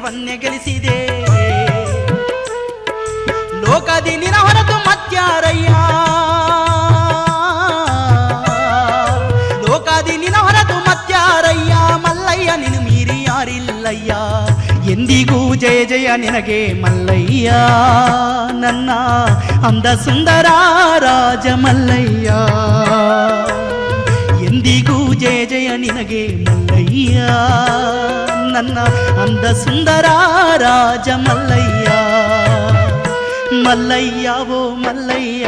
ರಾಜ್ಯವನ್ನೇ ಗೆಲ್ಲಿಸಿದೆ ಲೋಕದಿ ನಿನ ಹೊರತು ಮತ್ಯಾರಯ್ಯ ಲೋಕದಿ ನಿನ ಹೊರತು ಮತ್ಯಾರಯ್ಯ ಮಲ್ಲಯ್ಯ ನಿನ್ನ ಮೀರಿ ಯಾರಿಲ್ಲಯ್ಯ ಎಂದಿಗೂ ಜಯ ಜಯ ನಿನಗೆ ಮಲ್ಲಯ್ಯ ನನ್ನ ಅಂದ ಸುಂದರ ರಾಜ ಮಲ್ಲಯ್ಯ ಎಂದಿಗೂ ಜಯ ಜಯ ನಿನಗೆ ಮಲ್ಲಯ್ಯ ನನ್ನ ಅಂದ ಸುಂದರ ರಾಜ ಮಲ್ಲಯ್ಯ ಮಲ್ಲಯ್ಯ ಓ ಮಲ್ಲಯ್ಯ